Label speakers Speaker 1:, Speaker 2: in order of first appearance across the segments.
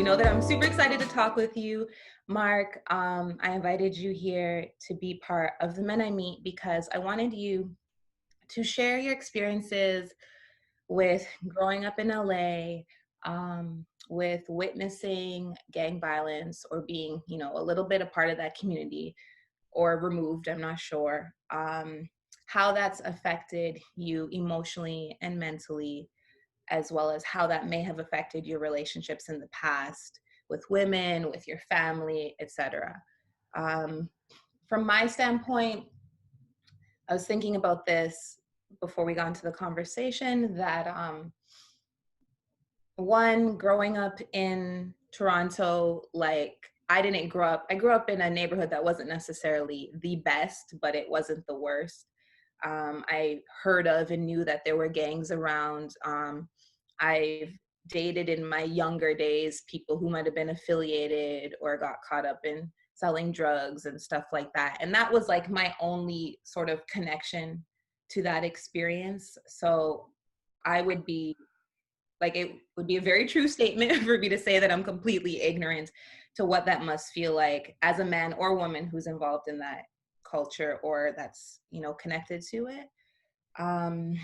Speaker 1: you know that I'm super excited to talk with you, Marc. I invited you here to be part of the Men I Meet because I wanted you to share your experiences with growing up in LA, with witnessing gang violence or being, a little bit a part of that community or removed, I'm not sure, how that's affected you emotionally and mentally, as well as how that may have affected your relationships in the past with women, with your family, etc. Um, from my standpoint, I was thinking about this before we got into the conversation that one, growing up in Toronto, like I grew up in a neighborhood that wasn't necessarily the best, but it wasn't the worst. I heard of and knew that there were gangs around. I've dated in my younger days people who might have been affiliated or got caught up in selling drugs and stuff like that. And that was like my only sort of connection to that experience. So I would be like, it would be a very true statement for me to say that I'm completely ignorant to what that must feel like as a man or woman who's involved in that culture or that's, connected to it. Um,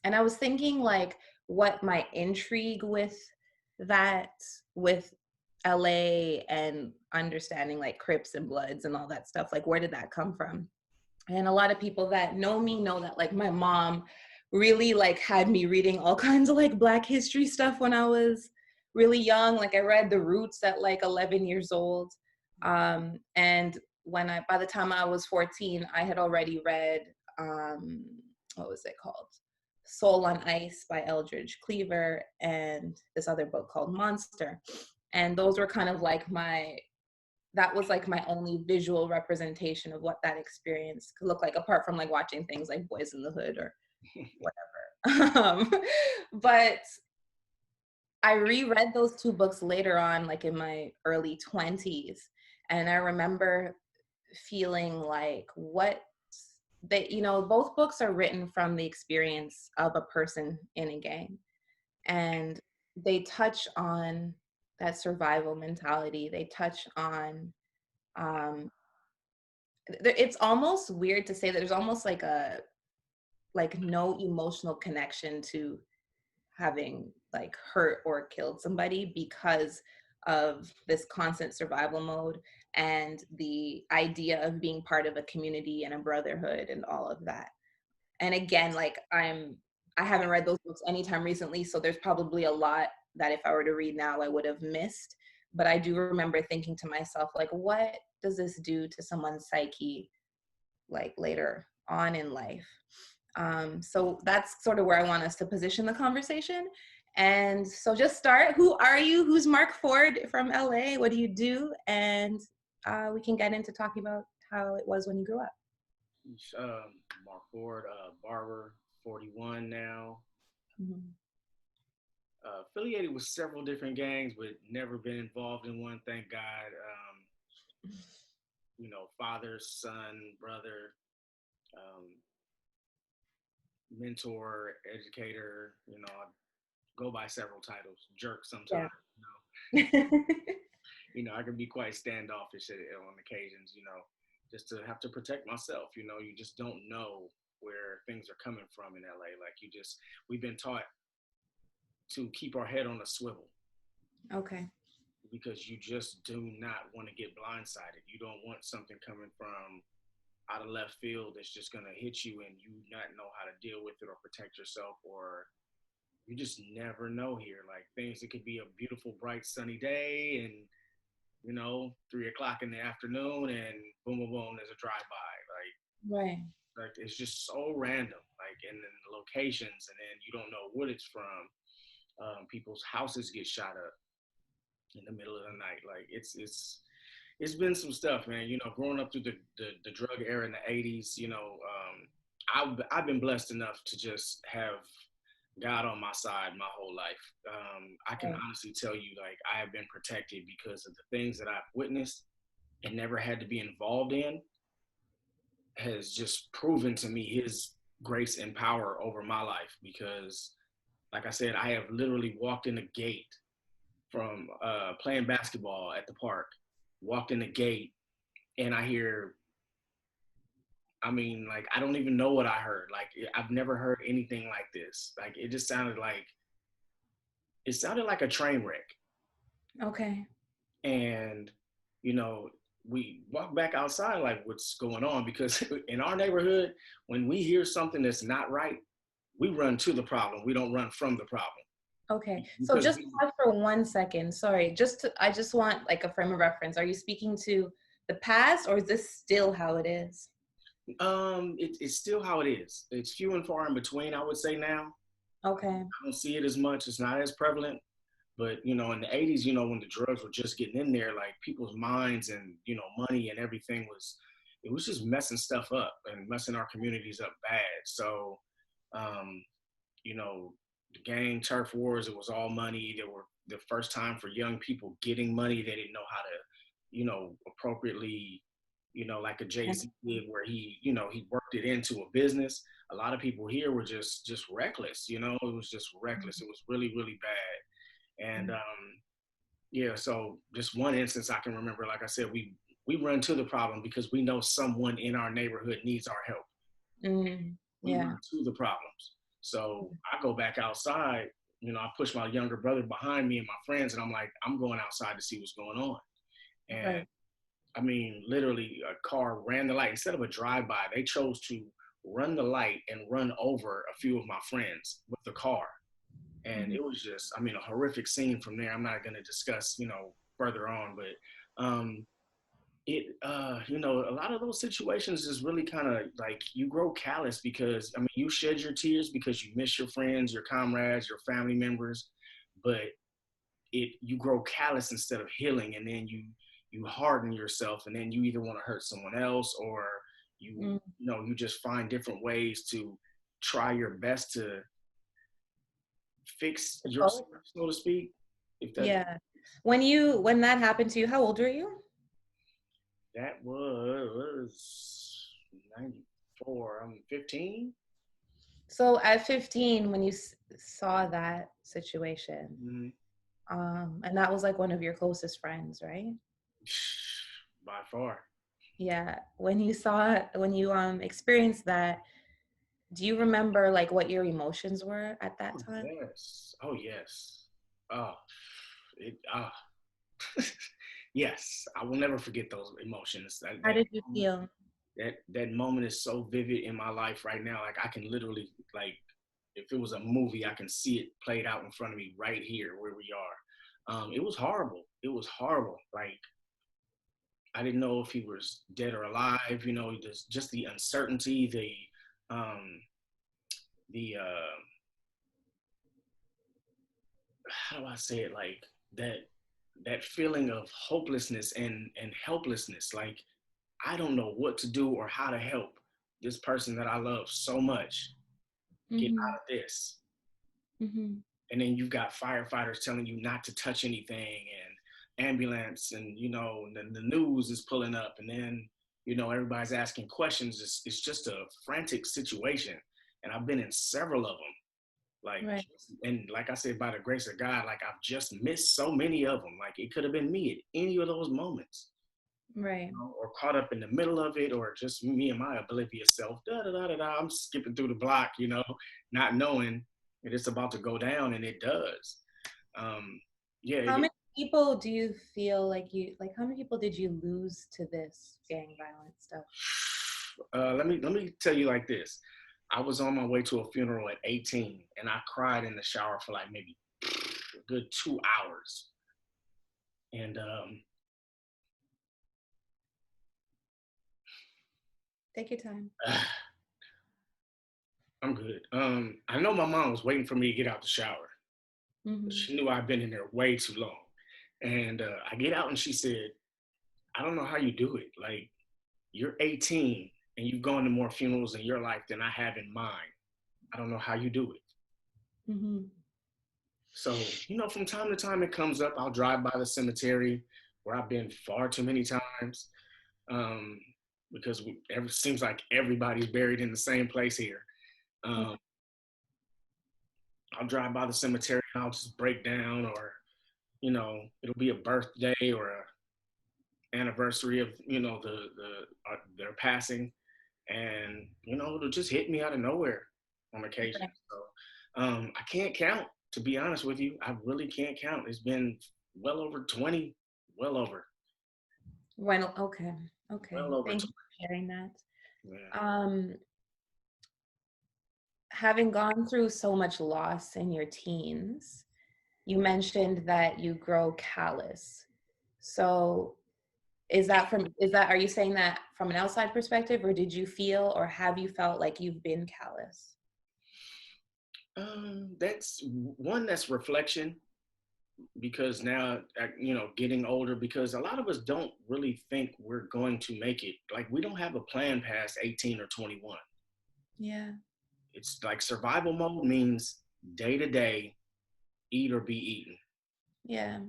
Speaker 1: and I was thinking like what my intrigue with that, with LA and understanding like Crips and Bloods and all that stuff, like where did that come from? And a lot of people that know me know that like my mom really like had me reading all kinds of like Black history stuff when I was really young. Like I read The Roots at like 11 years old. And by the time I was 14, I had already read, what was it called? Soul on Ice by Eldridge Cleaver and this other book called Monster. And those were kind of like that was like my only visual representation of what that experience could look like, apart from like watching things like Boys in the Hood or whatever. But I reread those two books later on, like in my early 20s. And I remember feeling like both books are written from the experience of a person in a gang. And they touch on that survival mentality. They touch on, it's almost weird to say that there's almost like no emotional connection to having like hurt or killed somebody because of this constant survival mode and the idea of being part of a community and a brotherhood and all of that. And again, like I haven't read those books anytime recently, so there's probably a lot that if I were to read now I would have missed. But I do remember thinking to myself, like, what does this do to someone's psyche like later on in life? So that's sort of where I want us to position the conversation. And so just start. Who are you? Who's Marc Ford from LA? What do you do? And we can get into talking about how it was when you grew up.
Speaker 2: Marc Ford, barber, 41 now.
Speaker 1: Mm-hmm.
Speaker 2: Affiliated with several different gangs, but never been involved in one, thank God. Father, son, brother, mentor, educator, I go by several titles, jerk sometimes,
Speaker 1: Yeah.
Speaker 2: I can be quite standoffish on occasions, just to have to protect myself, you just don't know where things are coming from in LA. Like we've been taught to keep our head on a swivel.
Speaker 1: Okay.
Speaker 2: Because you just do not want to get blindsided. You don't want something coming from out of left field that's just going to hit you and you not know how to deal with it or protect yourself, or you just never know here. Like things, it could be a beautiful, bright, sunny day and, 3:00 in the afternoon and boom, boom, boom, there's a drive-by.
Speaker 1: Right.
Speaker 2: Like it's just so random, like, and then the locations, and then you don't know what it's from. People's houses get shot up in the middle of the night. Like it's been some stuff, man. Growing up through the drug era in the 80s, I've been blessed enough to just have God on my side my whole life. I can honestly tell you, like, I have been protected because of the things that I've witnessed and never had to be involved in, has just proven to me his grace and power over my life. Because like I said, I have literally walked in a gate from playing basketball at the park, walked in the gate, and I hear, I mean, like, I don't even know what I heard. Like, I've never heard anything like this. Like, it sounded like a train wreck.
Speaker 1: Okay.
Speaker 2: And, you know, we walk back outside like, what's going on? Because in our neighborhood, when we hear something that's not right, we run to the problem. We don't run from the problem.
Speaker 1: Okay. So
Speaker 2: Because
Speaker 1: just pause for 1 second. Sorry. I just want like a frame of reference. Are you speaking to the past, or is this still how it is?
Speaker 2: it's still how it is. It's few and far in between, I would say now.
Speaker 1: Okay.
Speaker 2: I don't see it as much. It's not as prevalent. But, you know, in the 80s, you know, when the drugs were just getting in there, like people's minds and, you know, money and everything it was just messing stuff up and messing our communities up bad. So, um, you know, the gang turf wars, it was all money. They were the first time for young people getting money. They didn't know how to, you know, appropriately, you know, like a Jay-Z did where he worked it into a business. A lot of people here were just reckless, you know, it was just reckless. It was really, really bad. And yeah, so just one instance I can remember, like I said, we run to the problem because we know someone in our neighborhood needs our help. We
Speaker 1: Yeah.
Speaker 2: run to the problems. So I go back outside, you know, I push my younger brother behind me and my friends, and I'm like, I'm going outside to see what's going on. And
Speaker 1: Right.
Speaker 2: I mean, literally, a car ran the light. Instead of a drive-by, they chose to run the light and run over a few of my friends with the car. And it was just, I mean, a horrific scene from there. I'm not going to discuss, you know, further on, but you know, a lot of those situations is really kind of like you grow callous because, I mean, you shed your tears because you miss your friends, your comrades, your family members, but you grow callous instead of healing, and then you harden yourself, and then you either want to hurt someone else, or you know, you just find different ways to try your best to fix yourself,
Speaker 1: Oh,
Speaker 2: so to speak. If that
Speaker 1: yeah. When that happened to you, how old were you?
Speaker 2: that was 94. I'm 15.
Speaker 1: So at 15, when you saw that situation,
Speaker 2: Mm-hmm.
Speaker 1: and that was like one of your closest friends, right?
Speaker 2: By far.
Speaker 1: Yeah. When you experienced that, do you remember like what your emotions were at that
Speaker 2: Oh
Speaker 1: time?
Speaker 2: yes. Oh yes. Oh, it. Yes. I will never forget those emotions.
Speaker 1: How did you feel?
Speaker 2: That moment is so vivid in my life right now. Like, I can literally, like, if it was a movie, I can see it played out in front of me right here where we are. It was horrible. It was horrible. Like, I didn't know if he was dead or alive. You know, just the uncertainty, um, the how do I say it? Like, that feeling of hopelessness and helplessness. Like, I don't know what to do or how to help this person that I love so much get
Speaker 1: Mm-hmm.
Speaker 2: out of this.
Speaker 1: Mm-hmm.
Speaker 2: And then you've got firefighters telling you not to touch anything, and ambulance, and, you know, the news is pulling up, and then, you know, everybody's asking questions. It's just a frantic situation. And I've been in several of them. Like,
Speaker 1: Right.
Speaker 2: and like I said, by the grace of God, like, I've just missed so many of them. Like, it could have been me at any of those moments,
Speaker 1: Right.
Speaker 2: you know, or caught up in the middle of it, or just me and my oblivious self. Da da da da da. I'm skipping through the block, you know, not knowing that it's about to go down, and it does. Um, yeah.
Speaker 1: How many people do you feel like how many people did you lose to this gang violence stuff?
Speaker 2: Let me tell you like this. I was on my way to a funeral at 18, and I cried in the shower for like maybe a good 2 hours. And
Speaker 1: Take your time.
Speaker 2: I'm good. I know my mom was waiting for me to get out the shower.
Speaker 1: Mm-hmm.
Speaker 2: She knew I'd been in there way too long. And I get out, and she said, I don't know how you do it. Like, you're 18 and you've gone to more funerals in your life than I have in mine. I don't know how you do it.
Speaker 1: Mm-hmm.
Speaker 2: So, you know, from time to time it comes up. I'll drive by the cemetery where I've been far too many times, um, because it seems like everybody's buried in the same place here.
Speaker 1: Okay.
Speaker 2: Um, I'll drive by the cemetery and I'll just break down, or, it'll be a birthday or a anniversary of, their passing, and it'll just hit me out of nowhere on occasion.
Speaker 1: Okay.
Speaker 2: So I can't count, to be honest with you. I really can't count. It's been well over 20, well over,
Speaker 1: When, okay. Okay.
Speaker 2: well over
Speaker 1: Thank you
Speaker 2: 20.
Speaker 1: for sharing that.
Speaker 2: Yeah.
Speaker 1: Um, Having gone through so much loss in your teens, you mentioned that you grow callous. So are you saying that from an outside perspective, or did you feel, or have you felt like you've been callous?
Speaker 2: That's one, that's reflection, because now, getting older, because a lot of us don't really think we're going to make it. Like, we don't have a plan past 18 or 21.
Speaker 1: Yeah.
Speaker 2: It's like survival mode means day to day, eat or be eaten.
Speaker 1: Yeah.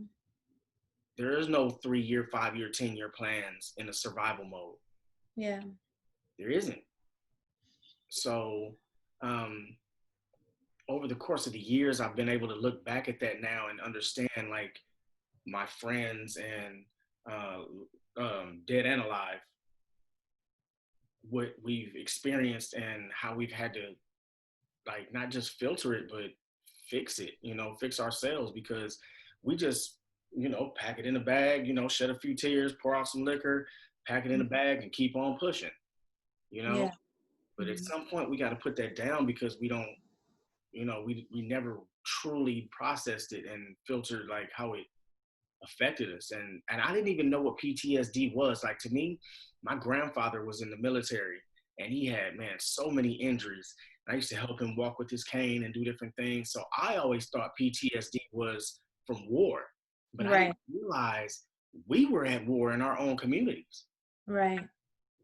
Speaker 2: There is no 3-year, 5-year, 10-year plans in a survival mode.
Speaker 1: Yeah.
Speaker 2: There isn't. So, um, over the course of the years, I've been able to look back at that now and understand, like, my friends and uh, dead and alive, what we've experienced and how we've had to, like, not just filter it, but fix it, fix ourselves, because we just, pack it in a bag, shed a few tears, pour out some liquor, pack it in a bag and keep on pushing, you know?
Speaker 1: Yeah.
Speaker 2: But at
Speaker 1: Mhm.
Speaker 2: some point we got to put that down, because we don't, we never truly processed it and filtered, like, how it affected us. And I didn't even know what PTSD was. Like, to me, my grandfather was in the military, and he had, man, so many injuries. I used to help him walk with his cane and do different things. So I always thought PTSD was from war, but I didn't
Speaker 1: Right.
Speaker 2: realize we were at war in our own communities.
Speaker 1: Right.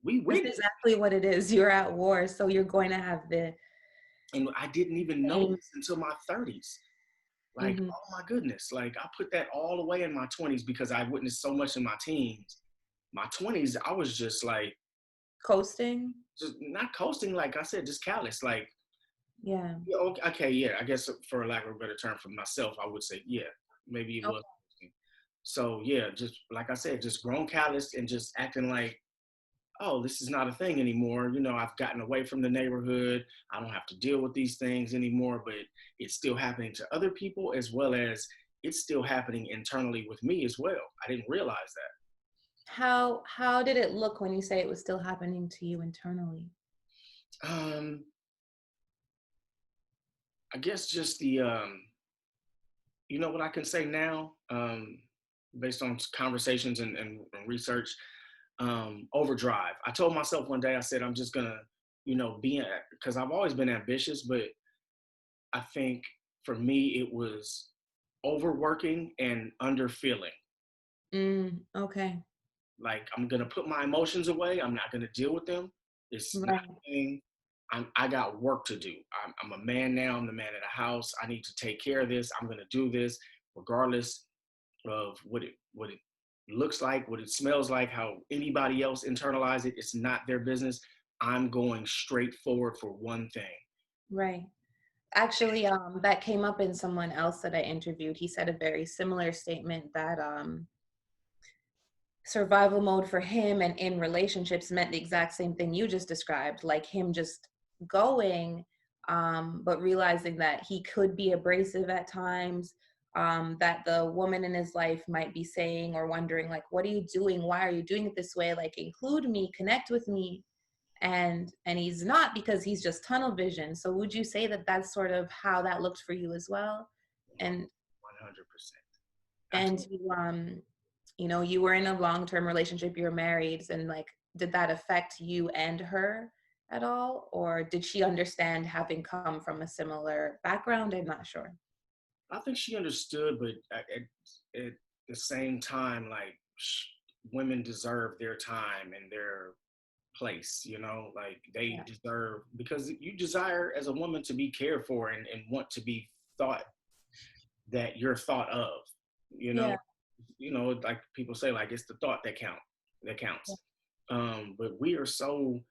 Speaker 2: We
Speaker 1: That's
Speaker 2: witnessed
Speaker 1: exactly what it is. You're at war, so you're going to have the
Speaker 2: it, and I didn't even know
Speaker 1: same.
Speaker 2: this until my 30s. Like,
Speaker 1: Mhm.
Speaker 2: oh my goodness, like, I put that all away in my 20s because I witnessed so much in my teens. My 20s, I was just like,
Speaker 1: Coasting.
Speaker 2: just not coasting, like I said, just callous. Like,
Speaker 1: Yeah.
Speaker 2: yeah, okay, yeah, I guess for lack of a better term for myself, I would say, yeah, maybe it was.
Speaker 1: Okay.
Speaker 2: So yeah, just like I said, just grown callous and just acting like, oh, this is not a thing anymore. I've gotten away from the neighborhood. I don't have to deal with these things anymore, but it's still happening to other people, as well as it's still happening internally with me as well. I didn't realize
Speaker 1: How did it look when you say it was still happening to you internally?
Speaker 2: that. I guess just the, what I can say now, based on conversations and research, overdrive. I told myself one day, I said, I'm just gonna, be, because I've always been ambitious, but I think for me, it was overworking and underfeeling.
Speaker 1: Okay.
Speaker 2: Like, I'm gonna put my emotions away. I'm not gonna deal with them. It's not
Speaker 1: Right.
Speaker 2: a thing. I got work to do. I'm a man now. I'm the man of the house. I need to take care of this. I'm gonna do this regardless of what it looks like, what it smells like, how anybody else internalize it. It's not their business. I'm going straight forward for one thing.
Speaker 1: Right. Actually, that came up in someone else that I interviewed. He said a very similar statement that survival mode for him and in relationships meant the exact same thing you just described, like him just going, but realizing that he could be abrasive at times, that the woman in his life might be saying or wondering, like, what are you doing? Why are you doing it this way? Like, include me, connect with me. And he's not, because he's just tunnel vision. So would you say that that's sort of how that looked for you as well? And
Speaker 2: 100%.
Speaker 1: and
Speaker 2: Absolutely.
Speaker 1: you were in a long-term relationship, you're married, and like, did that affect you and her at all, or did she understand having come from a similar background? I'm not sure.
Speaker 2: I think she understood, but at the same time, like, women deserve their time and their place, like, they
Speaker 1: Yeah.
Speaker 2: deserve, because you desire as a woman to be cared for, and want to be thought that you're thought of, you know,
Speaker 1: Yeah.
Speaker 2: like people say, like, it's the thought that counts. But we are so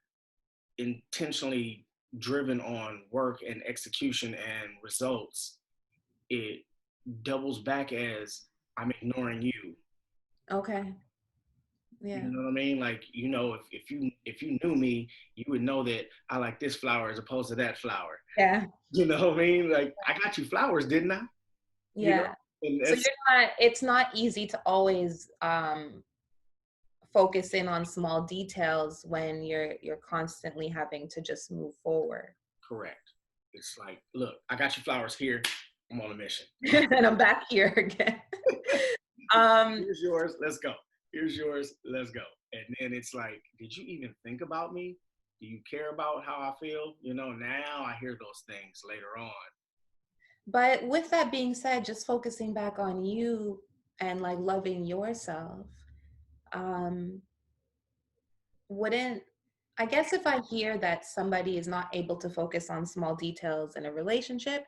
Speaker 2: intentionally driven on work and execution and results, it doubles back as I'm ignoring you.
Speaker 1: Okay. Yeah.
Speaker 2: You know what I mean? Like, you know, if you knew me, you would know that I like this flower as opposed to that flower.
Speaker 1: Yeah.
Speaker 2: You know what I mean? Like, I got you flowers, didn't I? You know,
Speaker 1: Yeah.
Speaker 2: and
Speaker 1: So
Speaker 2: that's
Speaker 1: you're not, it's not easy to always focus in on small details when you're constantly having to just move forward.
Speaker 2: correct. It's like, look, I got you flowers here. I'm on a mission.
Speaker 1: And I'm back here again. Um,
Speaker 2: Here's yours. Let's go. Here's yours. Let's go. And then it's like, did you even think about me? Do you care about how I feel? You know, now I hear those things later on.
Speaker 1: but with that being said, just focusing back on you and like loving yourself, um, wouldn't, I guess if I hear that somebody is not able to focus on small details in a relationship,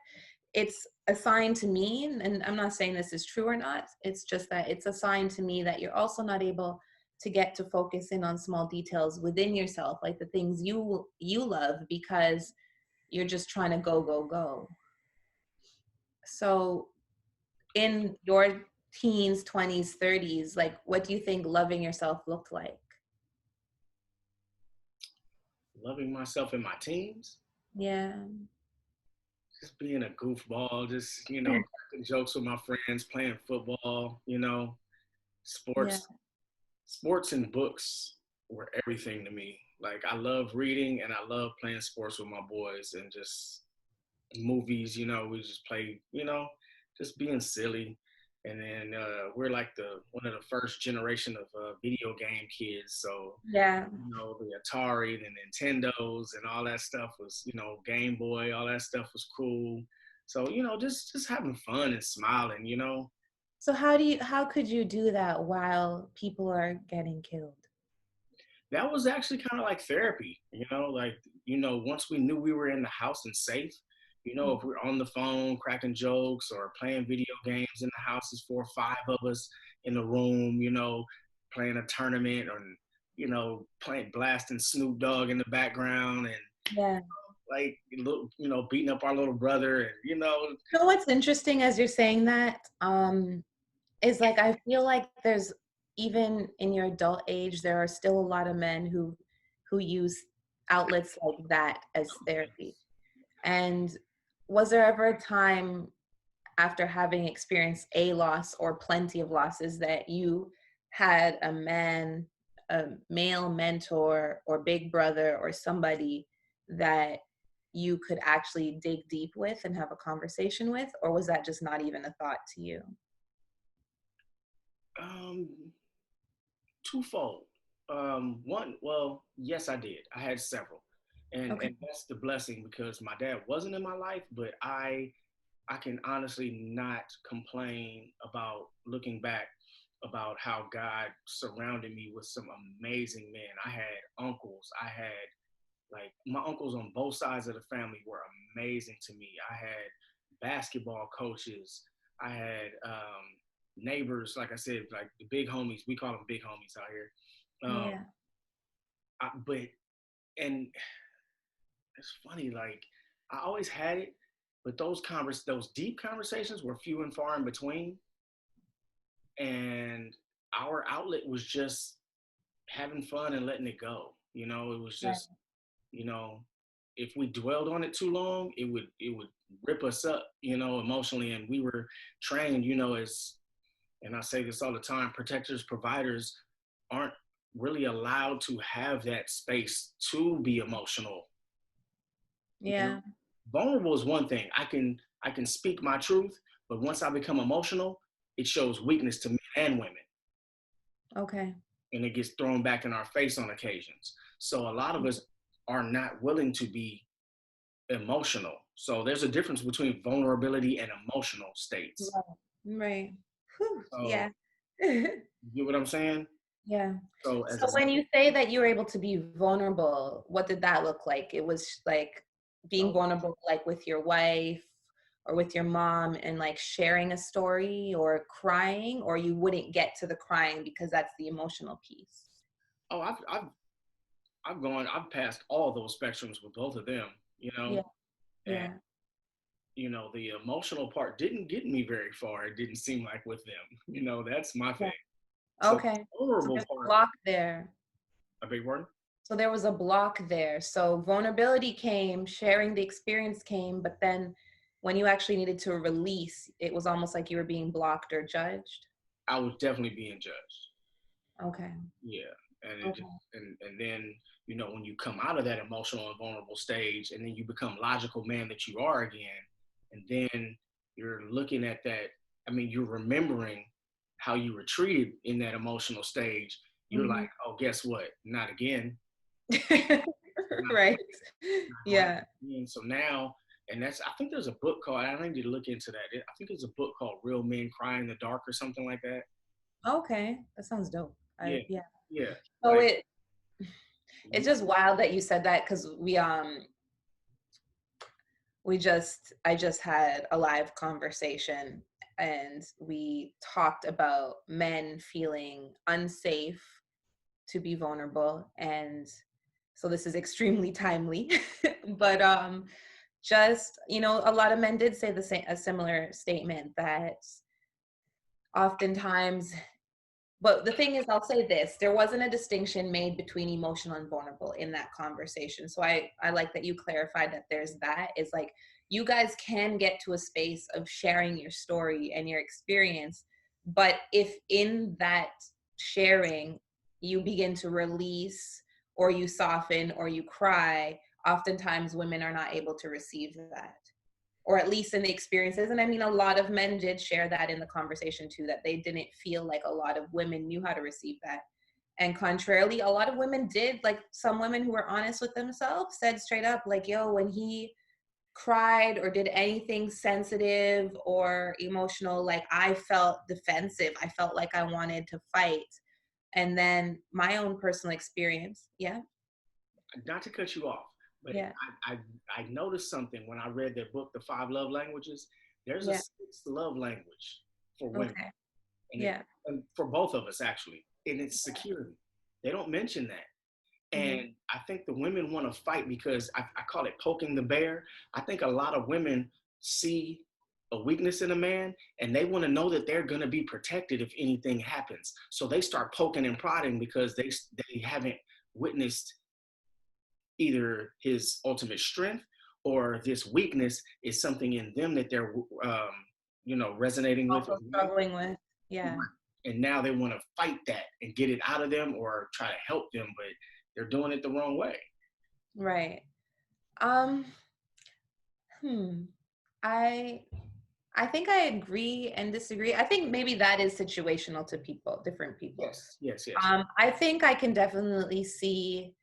Speaker 1: it's a sign to me, and I'm not saying this is true or not, it's just that it's a sign to me that you're also not able to get to focus in on small details within yourself, like the things you love, because you're just trying to go, go, go. So in your teens, 20s, 30s, like what do you think loving yourself looked like?
Speaker 2: Loving myself in my teens,
Speaker 1: Yeah.
Speaker 2: just being a goofball, just, you know, cracking jokes with my friends, playing football, you know,
Speaker 1: Yeah.
Speaker 2: sports and books were everything to me. Like, I love reading and I love playing sports with my boys, and just movies, you know, we just play, you know, just being silly. And then we're like the one of the first generation of video game kids. So,
Speaker 1: Yeah.
Speaker 2: you know, the Atari, the Nintendos, and all that stuff was, you know, Game Boy, all that stuff was cool. So, you know, just having fun and smiling, you know.
Speaker 1: So how could you do that while people are getting killed?
Speaker 2: That was actually kind of like therapy, you know, like, you know, once we knew we were in the house and safe, you know, if we're on the phone cracking jokes or playing video games in the house, is 4 or 5 of us in the room, you know, playing a tournament, or, you know, playing blasting Snoop Dogg in the background, and
Speaker 1: Yeah.
Speaker 2: like, you know, beating up our little brother, and, you know.
Speaker 1: You know what's interesting as you're saying that, is like I feel like there's, even in your adult age, there are still a lot of men who use outlets like that as therapy. And was there ever a time after having experienced a loss or plenty of losses that you had a male mentor or big brother or somebody that you could actually dig deep with and have a conversation with, or was that just not even a thought to you?
Speaker 2: um Twofold. One, well, yes, I did. I had several, and
Speaker 1: Okay.
Speaker 2: that's the blessing, because my dad wasn't in my life, but I can honestly not complain about looking back about how God surrounded me with some amazing men. I had uncles. I had, like, my uncles on both sides of the family were amazing to me. I had basketball coaches. I had neighbors, like I said, like the big homies. We call them big homies out here.
Speaker 1: Yeah.
Speaker 2: But and it's funny, like, I always had it, but those deep conversations were few and far in between. And our outlet was just having fun and letting it go. You know, it was
Speaker 1: Right.
Speaker 2: just, you know, if we dwelled on it too long, it would rip us up, you know, emotionally. And we were trained, you know, as, and I say this all the time, protectors, providers aren't really allowed to have that space to be emotional. You know,
Speaker 1: Yeah.
Speaker 2: vulnerable is one thing. I can speak my truth, but once I become emotional, it shows weakness to men and women,
Speaker 1: Okay.
Speaker 2: and it gets thrown back in our face on occasions. So a lot of us are not willing to be emotional. So there's a difference between vulnerability and emotional states.
Speaker 1: Right. Right. Whew.
Speaker 2: So
Speaker 1: Yeah.
Speaker 2: you get what I'm saying?
Speaker 1: Yeah.
Speaker 2: So as
Speaker 1: So
Speaker 2: a
Speaker 1: when you say that you were able to be vulnerable, what did that look like? It was like being
Speaker 2: oh,
Speaker 1: vulnerable, like with your wife or with your mom, and like sharing a story or crying, or you wouldn't get to the crying because that's the emotional piece.
Speaker 2: oh, I've passed all those spectrums with both of them, you
Speaker 1: Yeah.
Speaker 2: know, and
Speaker 1: Yeah.
Speaker 2: you know, the emotional part didn't get me very far. It didn't seem like with them. You know, that's my
Speaker 1: Yeah.
Speaker 2: thing. So
Speaker 1: Okay.
Speaker 2: the
Speaker 1: So
Speaker 2: vulnerable
Speaker 1: there's a
Speaker 2: part,
Speaker 1: block there.
Speaker 2: a big word.
Speaker 1: So there was a block there. So vulnerability came, sharing the experience came, but then when you actually needed to release, it was almost like you were being blocked or judged.
Speaker 2: I was definitely being judged.
Speaker 1: Okay.
Speaker 2: Yeah. And it just,
Speaker 1: Okay.
Speaker 2: and then, you know, when you come out of that emotional and vulnerable stage and then you become logical man that you are again, and then you're looking at that, I mean, you're remembering how you were treated in that emotional stage. You're
Speaker 1: Hmm.
Speaker 2: like, oh, guess what? Not again. Not
Speaker 1: Right.
Speaker 2: going
Speaker 1: Yeah.
Speaker 2: again. So now, and that's, I think there's a book called, I need to look into that. I think there's a book called Real Men Cry in the Dark or something like that.
Speaker 1: Okay. That sounds dope.
Speaker 2: Yeah.
Speaker 1: Yeah.
Speaker 2: Yeah.
Speaker 1: So
Speaker 2: Like,
Speaker 1: it's just wild that you said that because I just had a live conversation and we talked about men feeling unsafe to be vulnerable, and so this is extremely timely. But just, a lot of men did say a similar statement that oftentimes, but the thing is, I'll say this, there wasn't a distinction made between emotional and vulnerable in that conversation. So I like that you clarified that there's that. It's like you guys can get to a space of sharing your story and your experience, but if in that sharing you begin to release or you soften or you cry, oftentimes women are not able to receive that, or at least in the experiences. And I mean, a lot of men did share that in the conversation too, that they didn't feel like a lot of women knew how to receive that. And contrarily, a lot of women did. Like some women who were honest with themselves said straight up, like, yo, when he cried or did anything sensitive or emotional, like I felt defensive. I felt like I wanted to fight. And then my own personal experience. Yeah.
Speaker 2: not to cut you off, but
Speaker 1: Yeah.
Speaker 2: I noticed something when I read their book, The Five Love Languages. There's a
Speaker 1: Yeah.
Speaker 2: sixth love language for women,
Speaker 1: Okay.
Speaker 2: and
Speaker 1: Yeah.
Speaker 2: and for both of us actually, and it's security. They don't mention that.
Speaker 1: Mm-hmm.
Speaker 2: And I think the women want to fight because I call it poking the bear. I think a lot of women see a weakness in a man and they want to know that they're going to be protected if anything happens. So they start poking and prodding because they haven't witnessed either his ultimate strength or this weakness is something in them that they're resonating with as
Speaker 1: Also
Speaker 2: well.
Speaker 1: struggling with. Yeah.
Speaker 2: And now they want to fight that and get it out of them or try to help them, but they're doing it the wrong way.
Speaker 1: Right. Um, hmm. I I think I agree and disagree. I think maybe that is situational to people, different people.
Speaker 2: Yes, yes, yes.
Speaker 1: I think I can definitely see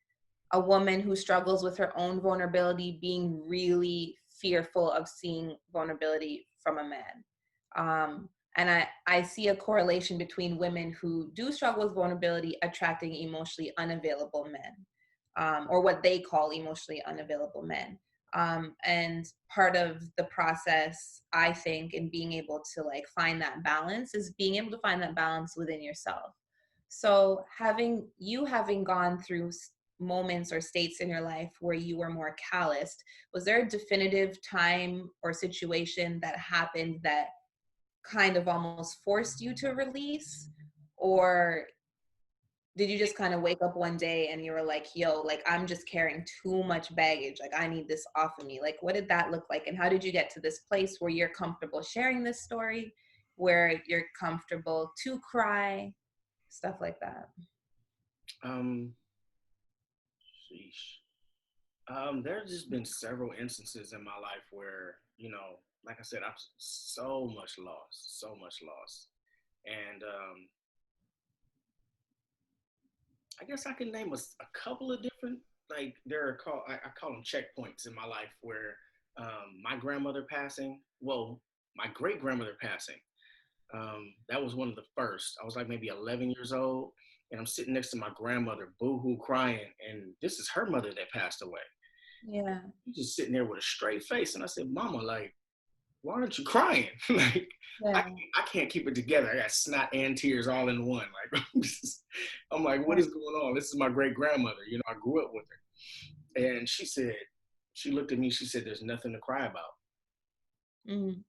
Speaker 1: a woman who struggles with her own vulnerability being really fearful of seeing vulnerability from a man. And I see a correlation between women who do struggle with vulnerability attracting emotionally unavailable men, or what they call emotionally unavailable men. And part of the process, I think, in being able to like find that balance is being able to find that balance within yourself. So having gone through moments or states in your life where you were more calloused, was there a definitive time or situation that happened that kind of almost forced you to release? Or did you just kind of wake up one day and you were like, yo, like I'm just carrying too much baggage, like I need this off of me? Like what did that look like, and how did you get to this place where you're comfortable sharing this story, where you're comfortable to cry, stuff like that?
Speaker 2: Um, sheesh. There's just been several instances in my life where, like I said, I've so much loss. And I guess I can name a couple of different, like there are I call them checkpoints in my life where my grandmother passing, well, my great grandmother passing. That was one of the first. I was like maybe 11 years old, and I'm sitting next to my grandmother, boo-hoo crying, and this is her mother that passed away.
Speaker 1: Yeah.
Speaker 2: She's just sitting there with a straight face, and I said, "Mama, like, why aren't you crying? Like,
Speaker 1: Yeah.
Speaker 2: I can't keep it together. I got snot and tears all in one. Like, I'm like, what
Speaker 1: Yeah.
Speaker 2: is going on? This is my great grandmother. I grew up with her." And she looked at me. She said, "There's nothing to cry about."
Speaker 1: Mm-hmm.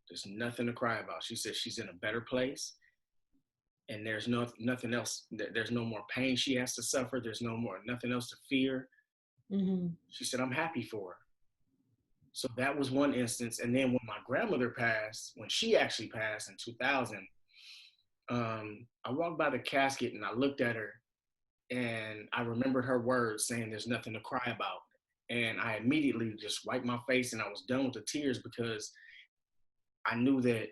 Speaker 2: There's nothing to cry about. She said she's in a better place, and there's nothing else. There's no more pain she has to suffer. There's nothing else to fear.
Speaker 1: Mm-hmm.
Speaker 2: She said, I'm happy for her. So that was one instance. And then when my grandmother passed, when she actually passed in 2000, I walked by the casket and I looked at her, and I remembered her words saying there's nothing to cry about. And I immediately just wiped my face and I was done with the tears, because I knew that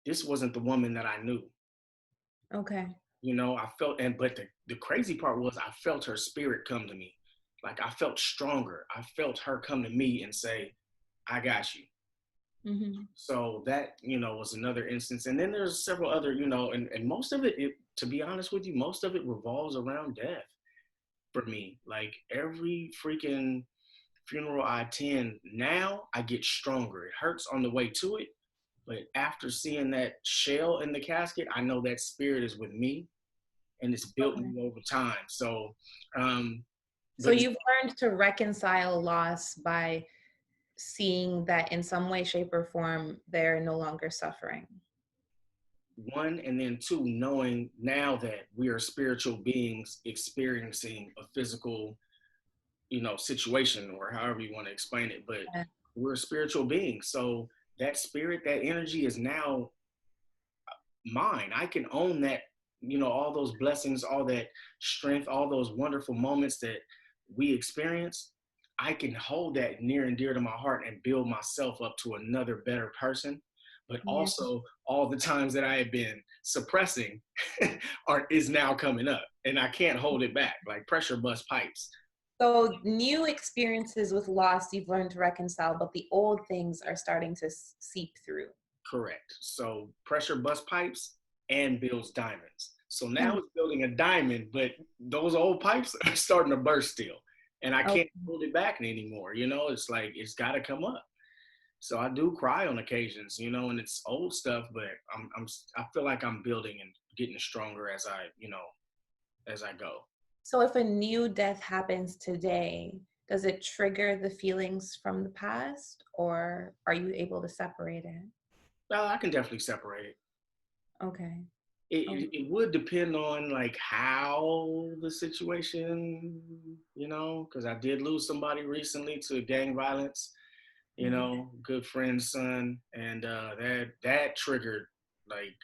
Speaker 2: this wasn't the woman that I knew.
Speaker 1: Okay.
Speaker 2: I felt, but the crazy part was I felt her spirit come to me. Like I felt stronger. I felt her come to me and say, I got you.
Speaker 1: Mm-hmm.
Speaker 2: So that, was another instance. And then there's several other, and most of it, to be honest with you, most of it revolves around death for me. Like every freaking funeral I attend now, I get stronger. It hurts on the way to it, but after seeing that shell in the casket, I know that spirit is with me, and it's built
Speaker 1: Okay.
Speaker 2: me over time. So, um,
Speaker 1: So
Speaker 2: but it's
Speaker 1: you've learned to reconcile loss by seeing that in some way, shape, or form, they're no longer suffering.
Speaker 2: one, and then two, knowing now that we are spiritual beings experiencing a physical, situation, or however you want to explain it, but
Speaker 1: Yeah.
Speaker 2: we're spiritual beings. So that spirit, that energy is now mine. I can own that, all those blessings, all that strength, all those wonderful moments that we experience. I can hold that near and dear to my heart and build myself up to another better person. But
Speaker 1: Yeah.
Speaker 2: also all the times that I have been suppressing is now coming up, and I can't hold it back, like pressure bust pipes.
Speaker 1: So new experiences with loss, you've learned to reconcile, but the old things are starting to seep through.
Speaker 2: Correct. So pressure bust pipes and builds diamonds. So now
Speaker 1: Hmm.
Speaker 2: it's building a diamond, but those old pipes are starting to burst still. And I
Speaker 1: Okay.
Speaker 2: can't hold it back anymore. It's like it's gotta come up. So I do cry on occasions, and it's old stuff, but I feel like I'm building and getting stronger as I go.
Speaker 1: So if a new death happens today, does it trigger the feelings from the past, or are you able to separate it?
Speaker 2: I can definitely separate it.
Speaker 1: Okay.
Speaker 2: it,
Speaker 1: Okay.
Speaker 2: it it would depend on like how the situation, because I did lose somebody recently to gang violence,
Speaker 1: Mm.
Speaker 2: good friend's son, and that triggered like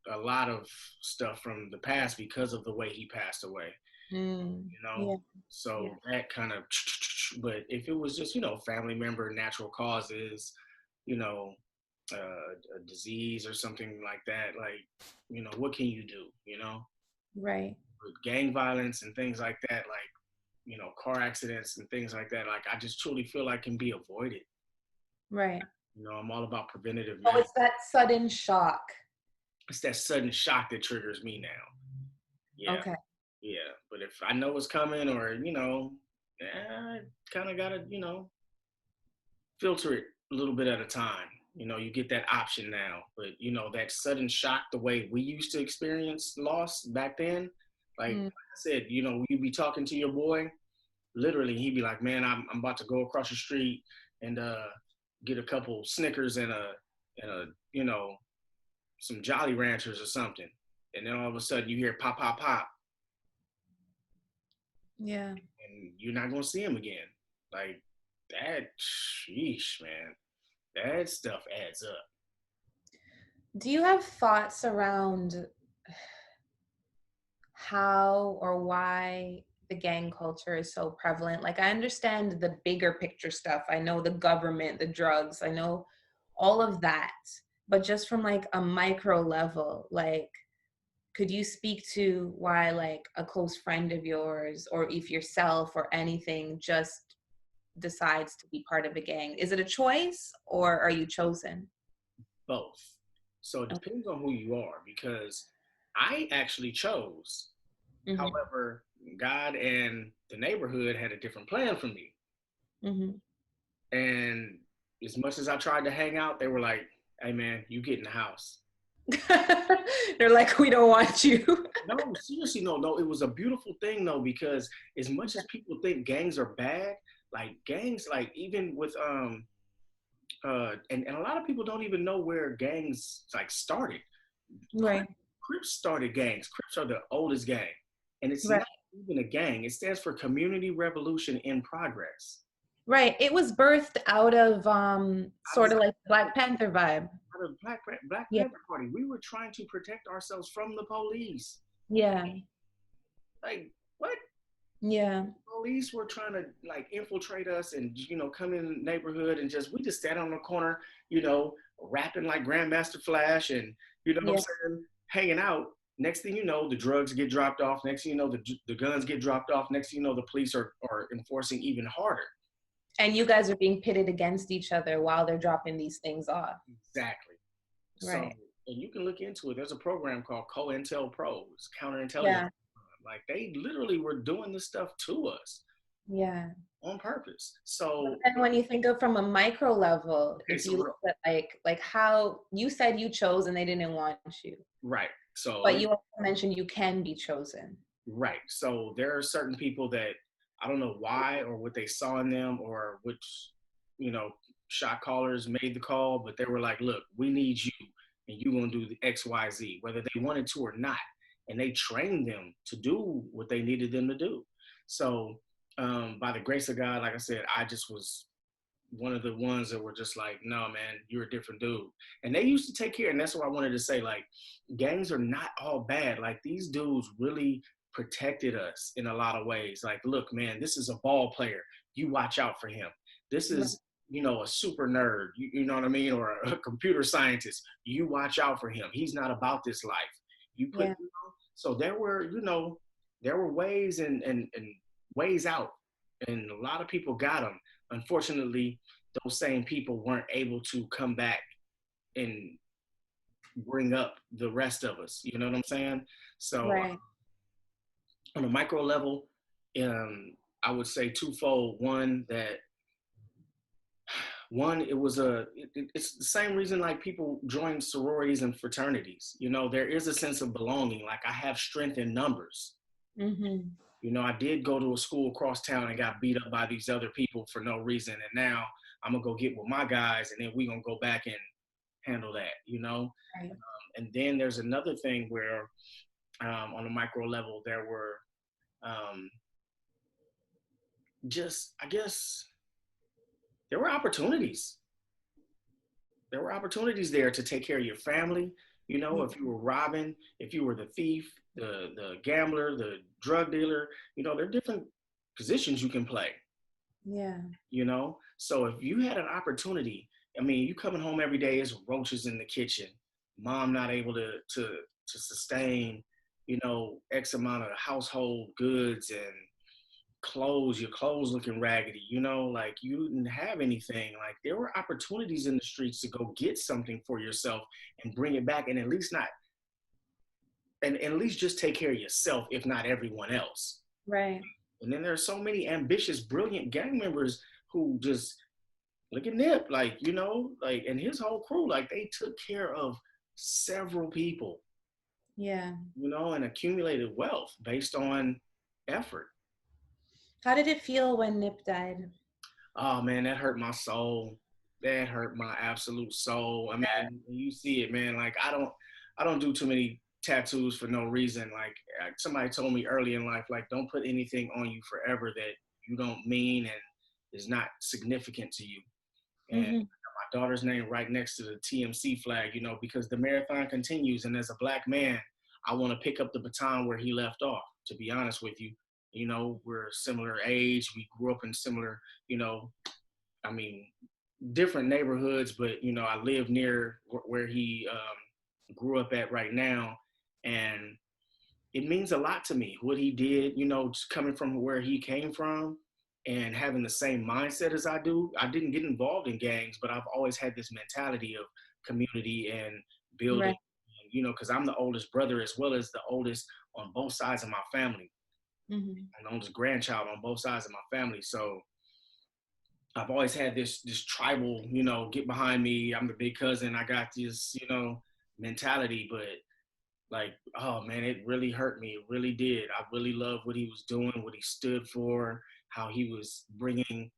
Speaker 2: a lot of stuff from the past because of the way he passed away,
Speaker 1: Mm.
Speaker 2: you know.
Speaker 1: Yeah. Yeah.
Speaker 2: So that kind of, but if it was just family member, natural causes, you know, a disease or something like that, like what can you do,
Speaker 1: Right.
Speaker 2: with gang violence and things like that, like car accidents and things like that, like I just truly feel like can be avoided.
Speaker 1: Right.
Speaker 2: I'm all about preventative
Speaker 1: Oh,
Speaker 2: measures.
Speaker 1: it's that sudden shock.
Speaker 2: It's that sudden shock that triggers me now. Yeah,
Speaker 1: Okay.
Speaker 2: yeah. But if I know it's coming, or I kind of gotta filter it a little bit at a time. You get that option now, but that sudden shock, the way we used to experience loss back then, like
Speaker 1: Mm.
Speaker 2: I said, you be talking to your boy, literally, he'd be like, "Man, I'm about to go across the street and get a couple Snickers and some Jolly Ranchers or something," and then all of a sudden you hear pop, pop, pop,
Speaker 1: Yeah.
Speaker 2: and you're not gonna see him again. Like that, sheesh, man, that stuff adds up.
Speaker 1: Do you have thoughts around how or why the gang culture is so prevalent? Like, I understand the bigger picture stuff. I know the government, the drugs, I know all of that. But just from like a micro level, like, could you speak to why like a close friend of yours, or if yourself or anything, just decides to be part of a gang? Is it a choice or are you chosen?
Speaker 2: Both. So it
Speaker 1: Okay.
Speaker 2: depends on who you are, because I actually chose.
Speaker 1: Hmm.
Speaker 2: However, God and the neighborhood had a different plan for me.
Speaker 1: Hmm.
Speaker 2: And as much as I tried to hang out, they were like, "Hey man, you get in the house."
Speaker 1: They're like, we don't want you.
Speaker 2: No, seriously, no, no. It was a beautiful thing though, because as much as people think gangs are bad, like gangs, like even with and a lot of people don't even know where gangs like started.
Speaker 1: Right.
Speaker 2: Crips started gangs. Crips are the oldest gang, and it's
Speaker 1: Right.
Speaker 2: not even a gang. It stands for Community Revolution in Progress.
Speaker 1: Right. It was birthed out of
Speaker 2: Out of,
Speaker 1: sort of like Black Panther vibe.
Speaker 2: out of Black
Speaker 1: Yeah.
Speaker 2: Panther Party, we were trying to protect ourselves from the police.
Speaker 1: Yeah.
Speaker 2: Like what?
Speaker 1: Yeah.
Speaker 2: Police were trying to like infiltrate us and come in the neighborhood and we just stand on the corner, rapping like Grandmaster Flash and what I'm
Speaker 1: Yeah.
Speaker 2: saying, hanging out. Next thing you know, the drugs get dropped off. Next thing you know, the guns get dropped off. Next thing you know, the police are enforcing even harder.
Speaker 1: And you guys are being pitted against each other while they're dropping these things off.
Speaker 2: Exactly. So,
Speaker 1: Right.
Speaker 2: and you can look into it. There's a program called COINTELPRO. It's counterintelligence.
Speaker 1: Yeah.
Speaker 2: Like they literally were doing this stuff to us
Speaker 1: Yeah.
Speaker 2: on purpose. So,
Speaker 1: And when you think of from a micro level,
Speaker 2: okay,
Speaker 1: if you
Speaker 2: so
Speaker 1: look at like how you said you chose and they didn't want you,
Speaker 2: right. So
Speaker 1: but you also mentioned you can be chosen.
Speaker 2: right. So there are certain people that I don't know why or what they saw in them or which, you know, shot callers made the call, but they were like, look, we need you and you're going to do the XYZ, whether they wanted to or not. And they trained them to do what they needed them to do. So by the grace of God, like I said, I just was one of the ones that were just like, no, man, you're a different dude. And they used to take care. And that's what I wanted to say. Like, gangs are not all bad. Like, these dudes really protected us in a lot of ways. Like, look, man, this is a ball player. You watch out for him. This
Speaker 1: Right.
Speaker 2: is, a super nerd. You know what I mean? Or a computer scientist. You watch out for him. He's not about this life. You put,
Speaker 1: Yeah.
Speaker 2: so there were ways and ways out. And a lot of people got them. Unfortunately, those same people weren't able to come back and bring up the rest of us. You know what I'm saying? So
Speaker 1: Right.
Speaker 2: on a micro level, I would say twofold. It's the same reason like people join sororities and fraternities. There is a sense of belonging. Like I have strength in numbers.
Speaker 1: Mm-hmm.
Speaker 2: I did go to a school across town and got beat up by these other people for no reason. And now I'm going to go get with my guys and then we're going to go back and handle that.
Speaker 1: Right.
Speaker 2: And then there's another thing where on a micro level, there were I guess, there were opportunities. There were opportunities there to take care of your family.
Speaker 1: Yeah.
Speaker 2: If you were robbing, if you were the thief, the gambler, the drug dealer, there are different positions you can play.
Speaker 1: Yeah.
Speaker 2: So if you had an opportunity, I mean, you coming home every day, it's roaches in the kitchen, mom not able to sustain, X amount of household goods and clothes, your clothes looking raggedy, like you didn't have anything. Like there were opportunities in the streets to go get something for yourself and bring it back and at least not, and at least just take care of yourself, if not everyone else.
Speaker 1: Right.
Speaker 2: And then there are so many ambitious, brilliant gang members who just look at Nip, like, and his whole crew, like they took care of several people,
Speaker 1: Yeah.
Speaker 2: and accumulated wealth based on effort.
Speaker 1: How did it feel when Nip died?
Speaker 2: Oh man, that hurt my soul. That hurt my absolute soul. I mean, you see it, man. Like I don't do too many tattoos for no reason. Like somebody told me early in life, like don't put anything on you forever that you don't mean and is not significant to you. And
Speaker 1: Mm-hmm.
Speaker 2: my daughter's name right next to the TMC flag, because the marathon continues. And as a Black man, I want to pick up the baton where he left off, to be honest with you. We're similar age. We grew up in similar, I mean, different neighborhoods, but, I live near where he grew up at right now. And it means a lot to me what he did, just coming from where he came from and having the same mindset as I do. I didn't get involved in gangs, but I've always had this mentality of community and building,
Speaker 1: Right.
Speaker 2: because I'm the oldest brother as well as the oldest on both sides of my family.
Speaker 1: Mm-hmm.
Speaker 2: I'm the oldest grandchild on both sides of my family. So I've always had this tribal, get behind me. I'm the big cousin. I got this, mentality, but like, oh man, it really hurt me. It really did. I really loved what he was doing, what he stood for, how he was bringing,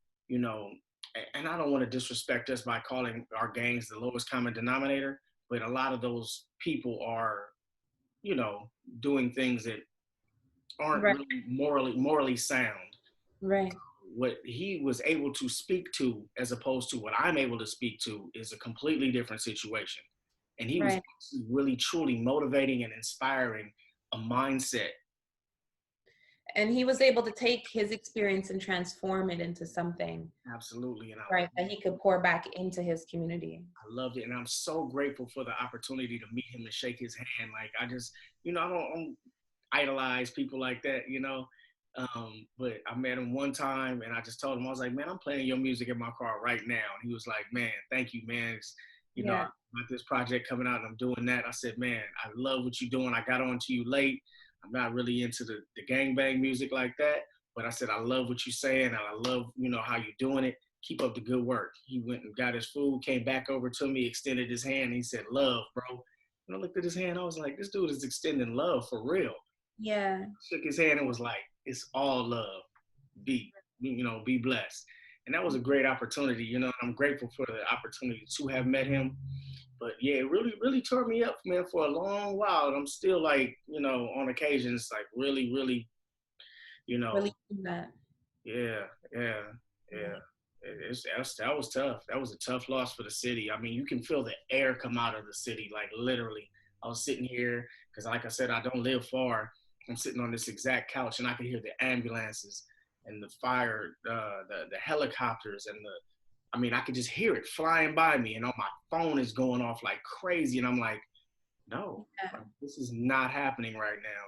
Speaker 2: and I don't want to disrespect us by calling our gangs the lowest common denominator, but a lot of those people are, you know, doing things that aren't
Speaker 1: Right.
Speaker 2: really morally sound.
Speaker 1: Right.
Speaker 2: What he was able to speak to, as opposed to what I'm able to speak to, is a completely different situation. And he was
Speaker 1: Right.
Speaker 2: really truly motivating and inspiring a mindset.
Speaker 1: And he was able to take his experience and transform it into something,
Speaker 2: Absolutely. And
Speaker 1: right, that he could pour back into his community.
Speaker 2: I loved it. And I'm so grateful for the opportunity to meet him and shake his hand. Like, I just, I don't idolize people like that, but I met him one time and I just told him, I was like, man, I'm playing your music in my car right now. And he was like, man, thank you, man. I
Speaker 1: Yeah.
Speaker 2: got this project coming out and I'm doing that. I said, man, I love what you're doing. I got on to you late. I'm not really into the gangbang music like that. But I said, I love what you're saying. And I love, how you're doing it. Keep up the good work. He went and got his food, came back over to me, extended his hand. And he said, love, bro. And I looked at his hand. I was like, this dude is extending love for real.
Speaker 1: Yeah.
Speaker 2: Shook his hand and was like, it's all love. Be blessed. And that was a great opportunity, and I'm grateful for the opportunity to have met him. But yeah, it really, really tore me up, man, for a long while. And I'm still like, on occasions, like really, really,
Speaker 1: Really that.
Speaker 2: yeah, yeah, yeah. That was tough. That was a tough loss for the city. I mean, you can feel the air come out of the city, like literally. I was sitting here, because like I said, I don't live far. I'm sitting on this exact couch and I could hear the ambulances and the fire, the helicopters I could just hear it flying by me, and on my phone is going off like crazy. And I'm like, no,
Speaker 1: Yeah.
Speaker 2: this is not happening right now.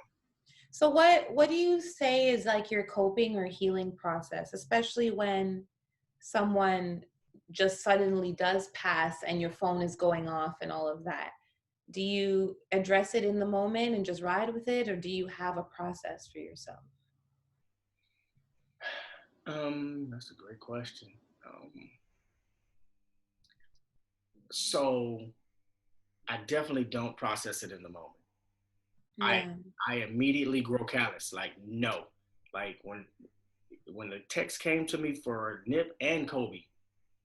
Speaker 1: So what do you say is like your coping or healing process, especially when someone just suddenly does pass and your phone is going off and all of that? Do you address it in the moment and just ride with it, or do you have a process for yourself?
Speaker 2: That's a great question. So I definitely don't process it in the moment.
Speaker 1: Yeah.
Speaker 2: I immediately grow callous. Like, no. Like when the text came to me for Nip and Kobe,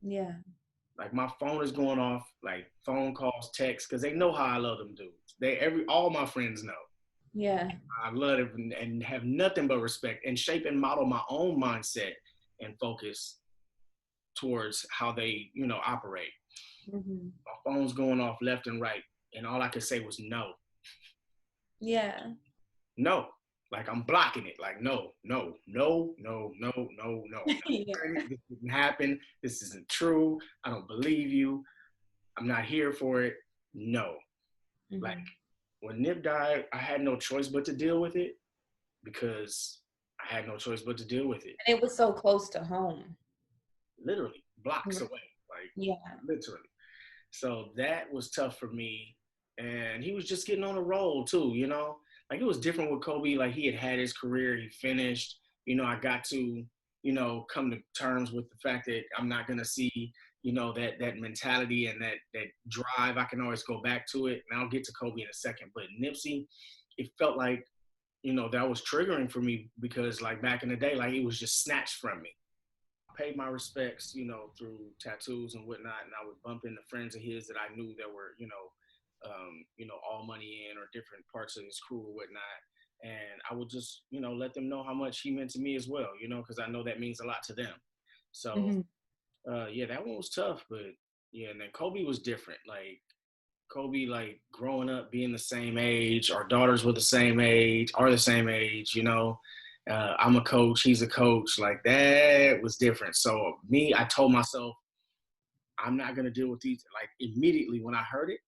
Speaker 1: Yeah.
Speaker 2: like my phone is going off, like phone calls, texts, because they know how I love them dudes. All my friends know.
Speaker 1: Yeah.
Speaker 2: I love it and have nothing but respect, and shape and model my own mindset and focus towards how they, operate.
Speaker 1: Mm-hmm.
Speaker 2: My phone's going off left and right, and all I could say was no.
Speaker 1: Yeah.
Speaker 2: No. Like, I'm blocking it. Like, no, no, no, no, no, no, no.
Speaker 1: Yeah.
Speaker 2: This didn't happen. This isn't true. I don't believe you. I'm not here for it. No.
Speaker 1: Mm-hmm.
Speaker 2: Like, when Nip died, I had no choice but to deal with it, because I had no choice but to deal with it.
Speaker 1: And it was so close to home.
Speaker 2: Literally blocks away. Like,
Speaker 1: Yeah.
Speaker 2: literally. So that was tough for me. And he was just getting on a roll too, Like, it was different with Kobe. Like, he had his career, he finished. I got to, come to terms with the fact that I'm not gonna see, that mentality and that drive. I can always go back to it. And I'll get to Kobe in a second. But Nipsey, it felt like, that was triggering for me, because like back in the day, like, it was just snatched from me. Paid my respects, through tattoos and whatnot, and I would bump into friends of his that I knew that were, all money in, or different parts of his crew or whatnot, and I would just, let them know how much he meant to me as well, because I know that means a lot to them. So, yeah, that one was tough, but yeah, and then Kobe was different. Like, Kobe, like, growing up, being the same age, our daughters were the same age, are the same age, I'm a coach, he's a coach. Like, that was different. So me, I told myself, I'm not going to deal with these. Like, immediately when I heard it,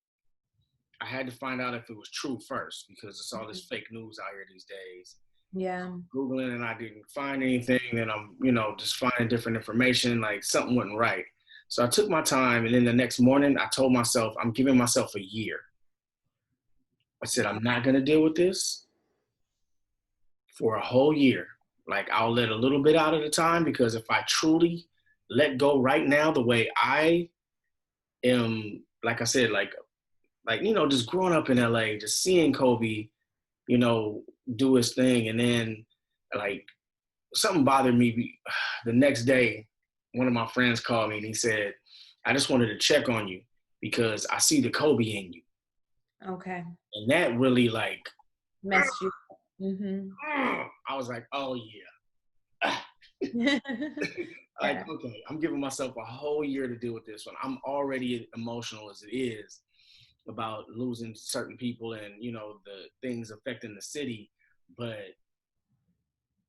Speaker 2: I had to find out if it was true first, because it's all this fake news out here these days.
Speaker 1: Yeah.
Speaker 2: Googling, and I didn't find anything. And I'm, just finding different information, like something wasn't right. So I took my time. And then the next morning I told myself, I'm giving myself a year. I said, I'm not going to deal with this for a whole year. Like, I'll let a little bit out at a time, because if I truly let go right now, the way I am, like I said, like, just growing up in LA, just seeing Kobe, do his thing. And then, like, something bothered me the next day. one of my friends called me and he said, I just wanted to check on you because I see the Kobe in you.
Speaker 1: Okay.
Speaker 2: And that really like,
Speaker 1: Messed you. Mm-hmm.
Speaker 2: I was like, oh yeah. Like,
Speaker 1: Yeah.
Speaker 2: okay, I'm giving myself a whole year to deal with this one. I'm already emotional as it is about losing certain people and, you know, the things affecting the city. But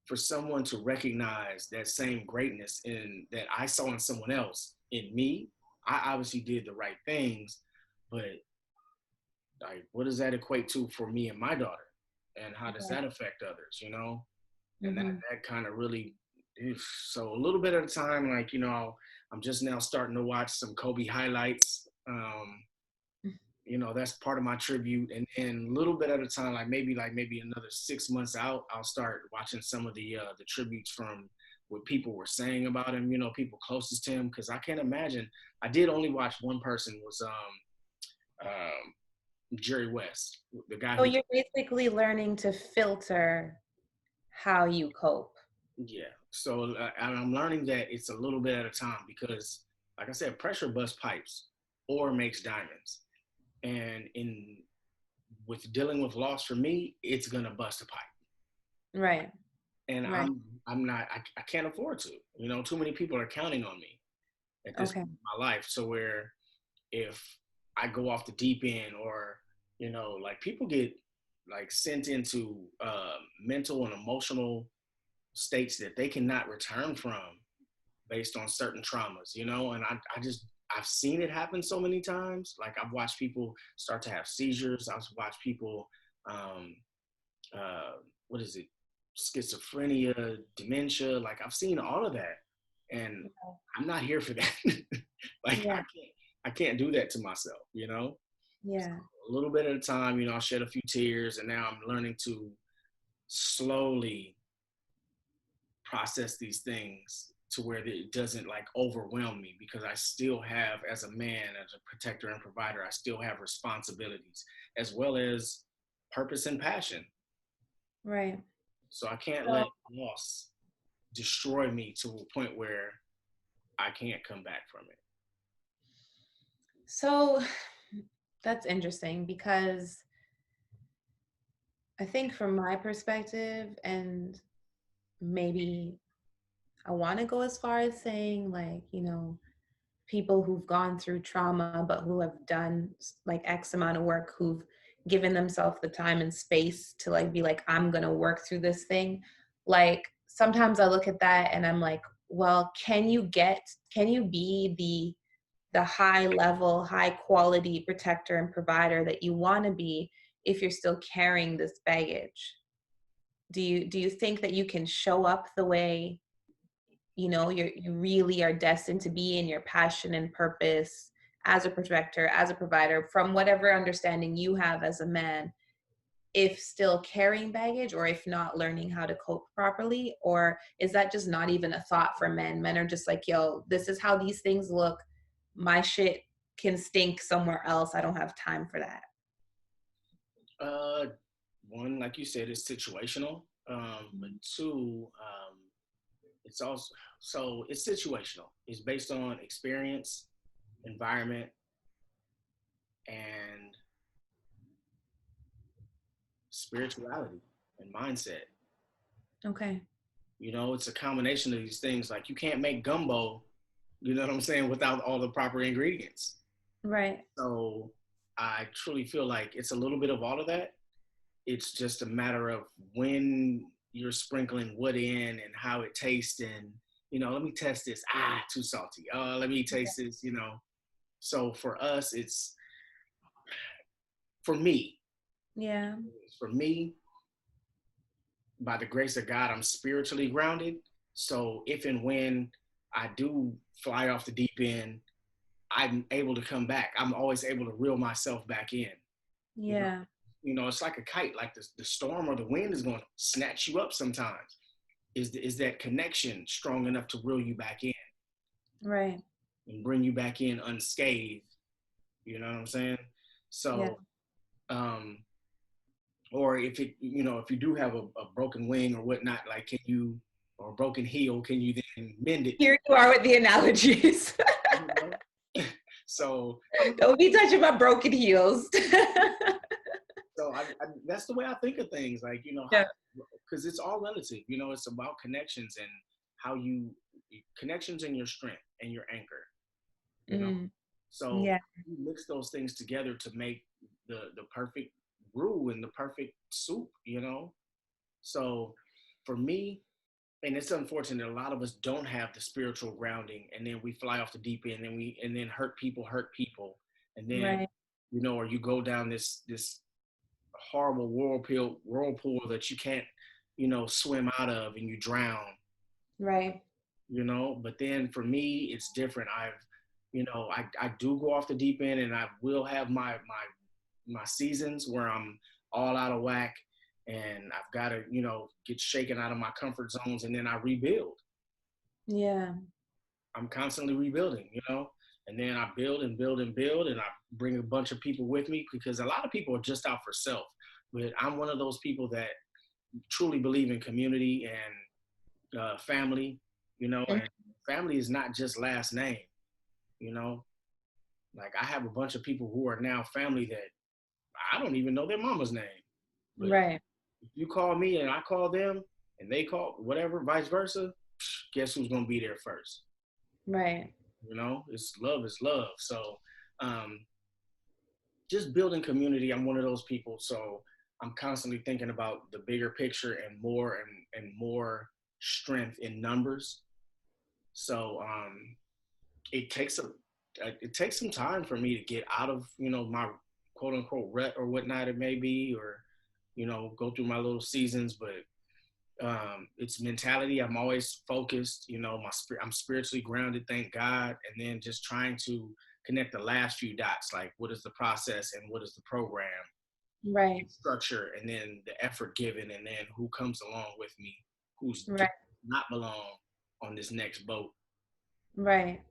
Speaker 2: for someone to recognize that same greatness in that I saw in someone else in me, I obviously did the right things, but like, what does that equate to for me and my daughter? And how does
Speaker 1: Okay.
Speaker 2: that affect others, you know? And
Speaker 1: Mm-hmm.
Speaker 2: that kind of really, so a little bit at a time, like, you know, I'm just now starting to watch some Kobe highlights. You know, that's part of my tribute. And then a little bit at a time, like maybe another 6 months out, I'll start watching some of the tributes from what people were saying about him, you know, people closest to him. Cause I can't imagine, I did only watch one person was Jerry West, the guy
Speaker 1: So
Speaker 2: who,
Speaker 1: you're basically learning to filter how you cope.
Speaker 2: yeah. So I'm learning that it's a little bit at a time because, like I said, pressure busts pipes or makes diamonds. And in with dealing with loss for me, it's gonna bust a pipe.
Speaker 1: Right.
Speaker 2: And
Speaker 1: Right.
Speaker 2: I'm not I can't afford to. You know, too many people are counting on me at this
Speaker 1: Okay.
Speaker 2: point in my life. So where if I go off the deep end or, you know, like people get like sent into mental and emotional states that they cannot return from based on certain traumas, you know, and I just I've seen it happen so many times. Like I've watched people start to have seizures. I've watched people um uh what is it, schizophrenia, dementia. Like I've seen all of that. And I'm not here for that. Like
Speaker 1: Yeah.
Speaker 2: I can't do that to myself, you know? So
Speaker 1: Yeah.
Speaker 2: a little bit at a time, you know, I shed a few tears and now I'm learning to slowly process these things to where it doesn't like overwhelm me because I still have, as a man, as a protector and provider, I still have responsibilities as well as purpose and passion.
Speaker 1: Right.
Speaker 2: So I can't
Speaker 1: So,
Speaker 2: let loss destroy me to a point where I can't come back from it.
Speaker 1: so that's interesting because I think from my perspective, and maybe I want to go as far as saying, like, people who've gone through trauma, but who have done like X amount of work, who've given themselves the time and space to like be like, I'm going to work through this thing. Like, sometimes I look at that and I'm like, well, can you be the high level, high quality protector and provider that you want to be if you're still carrying this baggage? Do you think that you can show up the way you really are destined to be in your passion and purpose as a protector, as a provider, from whatever understanding you have as a man, if still carrying baggage, or if not learning how to cope properly? Or is that just not even a thought for men? Men are just like, yo, this is how these things look. My shit can stink somewhere else. I don't have time for that.
Speaker 2: Uh, One, like you said, is situational. But two, it's also so it's situational. It's based on experience, environment, and spirituality and mindset.
Speaker 1: Okay.
Speaker 2: You know, it's a combination of these things. Like you can't make gumbo, you know what I'm saying, without all the proper ingredients.
Speaker 1: Right.
Speaker 2: So I truly feel like it's a little bit of all of that. It's just a matter of when you're sprinkling what in and how it tastes and, you know, let me test this. Ah, too salty. Let me taste this, you know. So for us, it's for me,
Speaker 1: Yeah.
Speaker 2: for me, by the grace of God, I'm spiritually grounded. So if and when I do fly off the deep end, I'm able to come back. I'm always able to reel myself back in. You know,
Speaker 1: Yeah.
Speaker 2: it's like a kite. Like the storm or the wind is going to snatch you up sometimes. Is that connection strong enough to reel you back in
Speaker 1: Right.
Speaker 2: and bring you back in unscathed? You know what I'm saying?
Speaker 1: Yeah.
Speaker 2: So, um, or if it, you know, if you do have a broken wing or whatnot, like can you? or a broken heel, can you then mend it?
Speaker 1: Here you are with the analogies.
Speaker 2: You know? So I mean,
Speaker 1: Don't be touching my broken heels.
Speaker 2: so that's the way I think of things. Like,
Speaker 1: Yeah.
Speaker 2: because it's all relative. It's about connections and how connections and your strength and your anchor.
Speaker 1: Mm,
Speaker 2: So
Speaker 1: yeah.
Speaker 2: you mix those things together to make the perfect brew and the perfect soup. So for me, and it's unfortunate, a lot of us don't have the spiritual grounding, and then we fly off the deep end, and then hurt people, and then
Speaker 1: Right.
Speaker 2: or you go down this horrible whirlpool that you can't swim out of, and you drown.
Speaker 1: Right.
Speaker 2: But then for me it's different. I do go off the deep end, and I will have my seasons where I'm all out of whack, and I've got to get shaken out of my comfort zones, and then I rebuild.
Speaker 1: Yeah.
Speaker 2: I'm constantly rebuilding. And then I build and build and build, and I bring a bunch of people with me, because a lot of people are just out for self, but I'm one of those people that truly believe in community and family.
Speaker 1: Mm.
Speaker 2: And family is not just last name. you know like, I have a bunch of people who are now family that I don't even know their mama's name, but
Speaker 1: Right.
Speaker 2: if you call me and I call them and they call, whatever, vice versa, guess who's gonna be there first?
Speaker 1: Right.
Speaker 2: It's love is love. So um, just building community. I'm one of those people. So I'm constantly thinking about the bigger picture and more strength in numbers. So it takes some time for me to get out of my quote unquote rut or whatnot it may be, or go through my little seasons. But it's mentality. I'm always focused. I'm spiritually grounded, thank God. And then just trying to connect the last few dots, like what is the process and what is the program
Speaker 1: Right.
Speaker 2: structure, and then the effort given, and then who comes along with me, who's
Speaker 1: Right.
Speaker 2: not belong on this next boat.
Speaker 1: Right.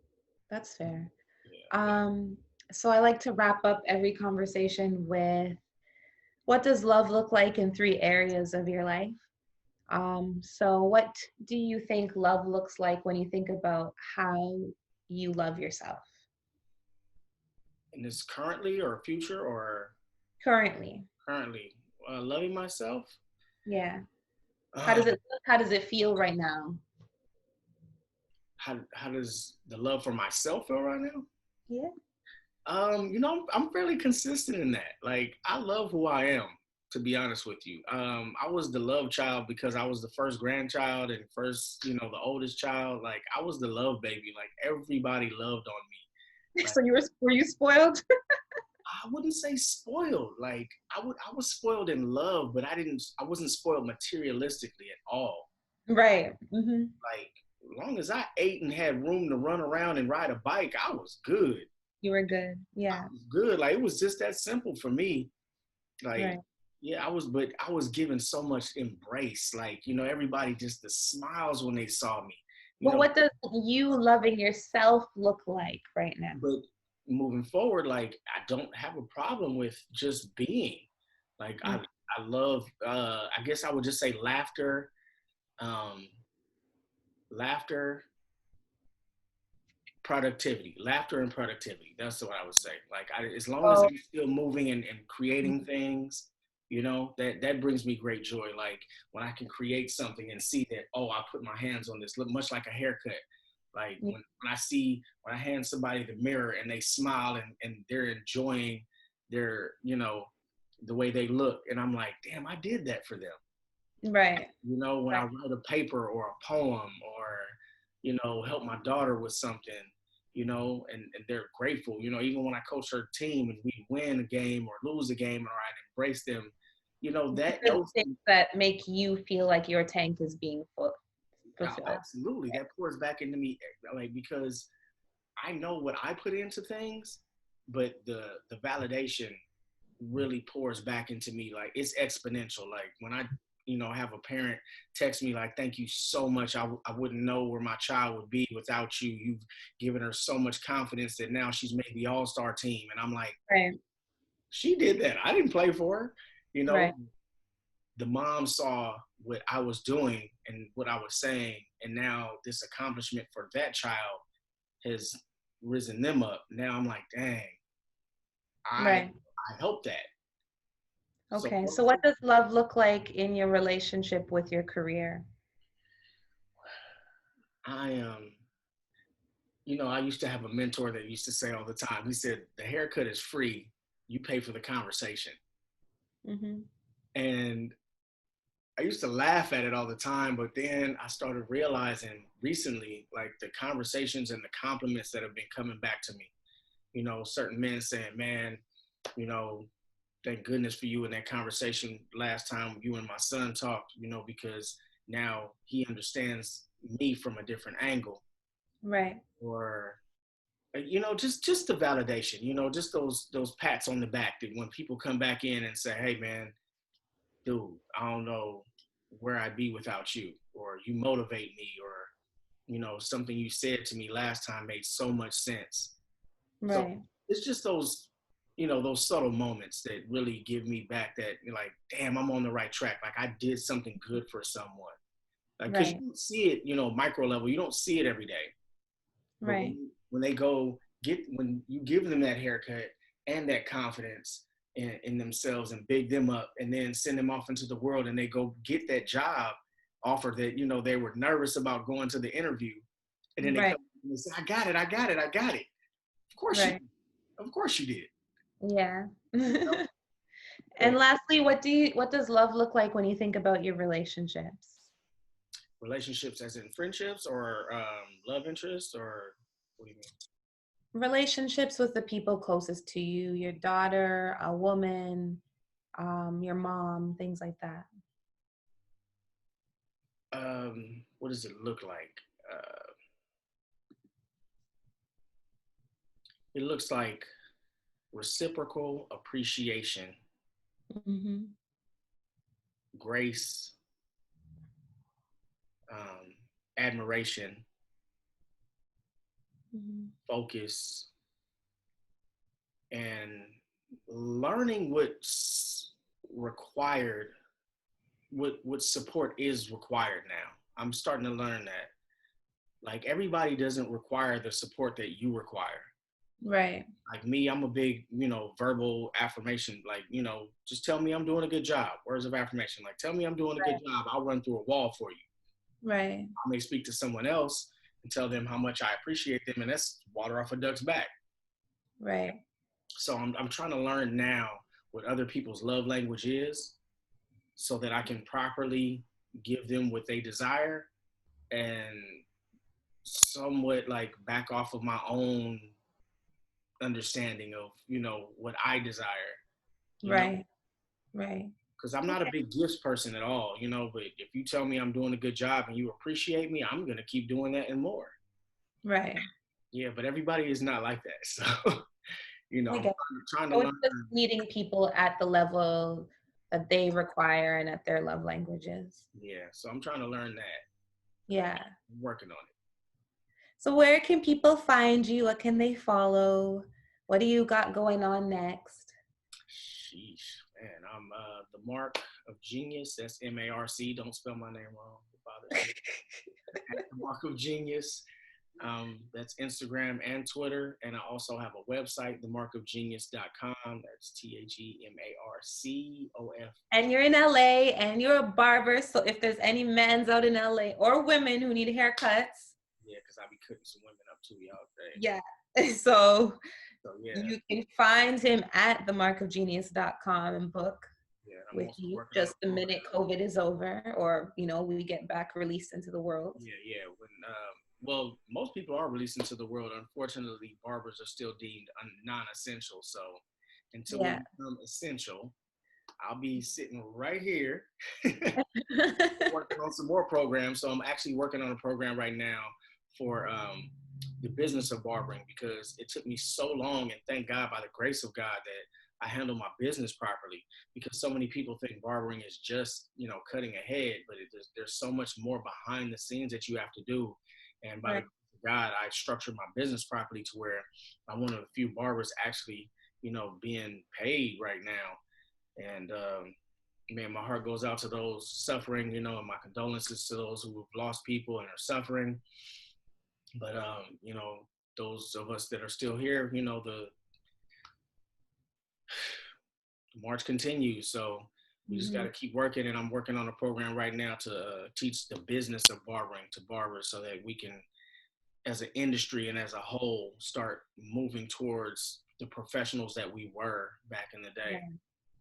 Speaker 1: That's fair.
Speaker 2: Yeah.
Speaker 1: Um, so I like to wrap up every conversation with, what does love look like in 3 areas of your life? So what do you think love looks like when you think about how you love yourself
Speaker 2: And this currently or future or
Speaker 1: currently?
Speaker 2: currently loving myself.
Speaker 1: Yeah. How
Speaker 2: Um,
Speaker 1: does it look? How does it feel right now?
Speaker 2: how does the love for myself feel right now?
Speaker 1: Yeah.
Speaker 2: I'm fairly consistent in that. Like, I love who I am, to be honest with you. I was the love child because I was the first grandchild and the oldest child. Like, I was the love baby. Like, everybody loved on me. Like,
Speaker 1: So were you spoiled?
Speaker 2: I wouldn't say spoiled. Like, I was spoiled in love, but I wasn't spoiled materialistically at all.
Speaker 1: Right. Mm-hmm.
Speaker 2: Like, as long as I ate and had room to run around and ride a bike, I was good.
Speaker 1: You were good.
Speaker 2: I
Speaker 1: Yeah.
Speaker 2: was good. Like, it was just that simple for me. Like,
Speaker 1: Right.
Speaker 2: yeah, but I was given so much embrace. Like, everybody, just the smiles when they saw me. You
Speaker 1: Well,
Speaker 2: know,
Speaker 1: what does you loving yourself look like right now?
Speaker 2: but moving forward, like, I don't have a problem with just being. Like,
Speaker 1: Mm.
Speaker 2: I love. I guess I would just say laughter. Um, laughter, productivity, laughter and productivity. That's what I would say. Like, as long as
Speaker 1: Oh,
Speaker 2: I'm still moving and creating things, that brings me great joy. Like, when I can create something and see that, oh, I put my hands on this, look much like a haircut. Like,
Speaker 1: yeah.
Speaker 2: when I hand somebody the mirror and they smile and they're enjoying their, the way they look, and I'm like, damn, I did that for them.
Speaker 1: Right.
Speaker 2: When I
Speaker 1: Right.
Speaker 2: write a paper or a poem, or help my daughter with something, and they're grateful. Even when I coach her team and we win a game or lose a game, or I embrace them, that
Speaker 1: The
Speaker 2: those
Speaker 1: things that make you feel like your tank is being fulfilled.
Speaker 2: absolutely, that pours back into me, like, because I know what I put into things, but the validation really pours back into me. Like, it's exponential. Like, when I have a parent text me like, thank you so much, I wouldn't know where my child would be without you. You've given her so much confidence that now she's made the all-star team. And I'm like,
Speaker 1: Right.
Speaker 2: she did that, I didn't play for her. you know
Speaker 1: Right.
Speaker 2: the mom saw what I was doing and what I was saying, and now this accomplishment for that child has risen them up. Now I'm like, dang, I
Speaker 1: Right.
Speaker 2: I helped that. So
Speaker 1: Okay. So what does love look like in your relationship with your career?
Speaker 2: I am, I used to have a mentor that used to say all the time. He said, "The haircut is free. You pay for the conversation."
Speaker 1: Mm-hmm.
Speaker 2: And I used to laugh at it all the time, but then I started realizing recently, like the conversations and the compliments that have been coming back to me. Certain men saying, "Man, you know, thank goodness for you in that conversation last time you and my son talked, because now he understands me from a different angle."
Speaker 1: Right.
Speaker 2: Or just the validation, just those pats on the back that when people come back in and say, "Hey man, dude, I don't know where I'd be without you," or "You motivate me," or something you said to me last time made so much sense. So
Speaker 1: Right.
Speaker 2: it's just those subtle moments that really give me back that you're like, damn, I'm on the right track. Like I did something good for someone. Like, because you
Speaker 1: Right.
Speaker 2: don't see it, micro level, you don't see it every day. But
Speaker 1: Right.
Speaker 2: when they go when you give them that haircut and that confidence in themselves and big them up and then send them off into the world and they go get that job offer that, they were nervous about going to the interview. And then they
Speaker 1: Right.
Speaker 2: come and they say, "I got it, I got it, I got it." Of course you,
Speaker 1: Right.
Speaker 2: of course you did.
Speaker 1: Yeah. And
Speaker 2: So
Speaker 1: lastly, what does love look like when you think about your relationships?
Speaker 2: relationships as in friendships or love interests, or what do you mean?
Speaker 1: Relationships with the people closest to you, your daughter, a woman, your mom, things like that.
Speaker 2: What does it look like? It looks like reciprocal appreciation,
Speaker 1: Mm-hmm.
Speaker 2: grace, um, admiration,
Speaker 1: Mm-hmm.
Speaker 2: focus, and learning what's required, what support is required now. I'm starting to learn that. Like everybody doesn't require the support that you require.
Speaker 1: Right.
Speaker 2: Like me, I'm a big, verbal affirmation. Like, just tell me I'm doing a good job. Words of affirmation. Like, tell me I'm doing a good
Speaker 1: Right.
Speaker 2: job. I'll run through a wall for you.
Speaker 1: Right.
Speaker 2: I may speak to someone else and tell them how much I appreciate them, and that's water off a duck's back.
Speaker 1: Right.
Speaker 2: So I'm trying to learn now what other people's love language is, so that I can properly give them what they desire and somewhat like back off of my own understanding of what I desire. You know,
Speaker 1: Right. Right.
Speaker 2: because I'm not a
Speaker 1: Okay.
Speaker 2: big gifts person at all. But if you tell me I'm doing a good job and you appreciate me, I'm gonna keep doing that and more.
Speaker 1: Right.
Speaker 2: Yeah, but everybody is not like that. So,
Speaker 1: I
Speaker 2: I'm
Speaker 1: guess.
Speaker 2: trying to
Speaker 1: So
Speaker 2: learn.
Speaker 1: it's just meeting people at the level that they require and at their love languages.
Speaker 2: Yeah, so I'm trying to learn that.
Speaker 1: Yeah.
Speaker 2: I'm working on it.
Speaker 1: So where can people find you? What can they follow? What do you got going on next?
Speaker 2: Sheesh, man. I'm the Marc of Genius. That's MARC. Don't spell my name wrong. It bothers me. At the Marc of Genius. That's Instagram and Twitter. And I also have a website, themarcofgenius.com. That's TheMarcof.
Speaker 1: And you're in LA and you're a barber. So if there's any men's out in LA or women who need haircuts,
Speaker 2: Yeah, because I be cooking some women up too, y'all. Day.
Speaker 1: yeah. So
Speaker 2: So yeah,
Speaker 1: you can find him at themarcofgenius.com and book
Speaker 2: yeah. And I'm
Speaker 1: with
Speaker 2: also
Speaker 1: you
Speaker 2: working on
Speaker 1: just
Speaker 2: a
Speaker 1: the
Speaker 2: program.
Speaker 1: minute COVID is over or, we get back released into the world.
Speaker 2: Yeah, yeah. Well, most people are released into the world. Unfortunately, barbers are still deemed non-essential. So until we
Speaker 1: Yeah.
Speaker 2: become essential, I'll be sitting right here working on some more programs. So I'm actually working on a program right now for the business of barbering, because it took me so long, and thank God, by the grace of God, that I handle my business properly, because so many people think barbering is just, cutting a head, but there's so much more behind the scenes that you have to do. And by the
Speaker 1: Right.
Speaker 2: grace of God, I structured my business properly to where I'm one of the few barbers actually, being paid right now. And man, my heart goes out to those suffering, you know, and my condolences to those who have lost people and are suffering. But you know, those of us that are still here, you know, the march continues. So we just got
Speaker 1: Mm-hmm.
Speaker 2: to keep working. And I'm working on a program right now to teach the business of barbering to barbers, so that we can, as an industry and as a whole, start moving towards the professionals that we were back in the day.
Speaker 1: Yeah.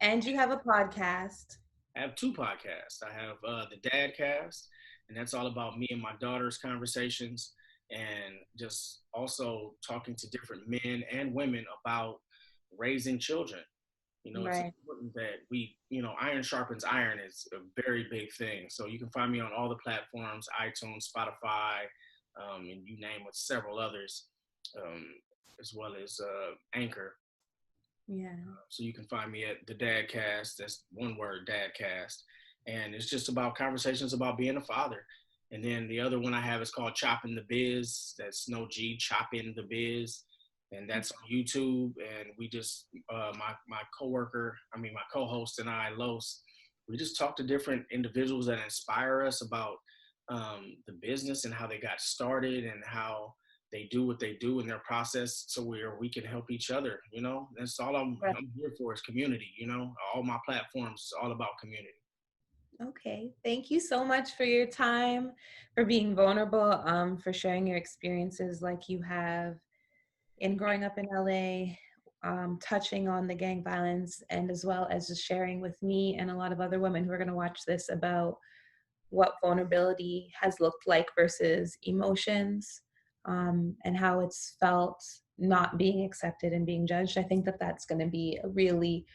Speaker 1: And you have a podcast.
Speaker 2: I have two podcasts. I have the Dad Cast, and that's all about me and my daughter's conversations, and just also talking to different men and women about raising children. You know, it's
Speaker 1: Right.
Speaker 2: important that we, you know, iron sharpens iron is a very big thing. So you can find me on all the platforms: iTunes, Spotify, and you name it, several others, um, as well as Anchor.
Speaker 1: Yeah.
Speaker 2: So you can find me at the Dadcast. That's one word, Dadcast. And it's just about conversations about being a father. And then the other one I have is called Chopping the Biz. That's no G, Chopping the Biz. And that's on YouTube. And we just, my coworker, my co-host and I, Los, we just talk to different individuals that inspire us about the business and how they got started and how they do what they do in their process, so we can help each other. You know, that's all
Speaker 1: Right.
Speaker 2: I'm here for, is community. You know, all my platforms is all about community.
Speaker 1: Okay. Thank you so much for your time, for being vulnerable, for sharing your experiences like you have in growing up in LA, touching on the gang violence, and as well as just sharing with me and a lot of other women who are going to watch this about what vulnerability has looked like versus emotions, and how it's felt not being accepted and being judged. I think that that's going to be a really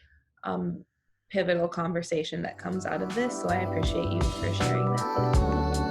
Speaker 1: um, pivotal conversation that comes out of this. So I appreciate you for sharing that with me.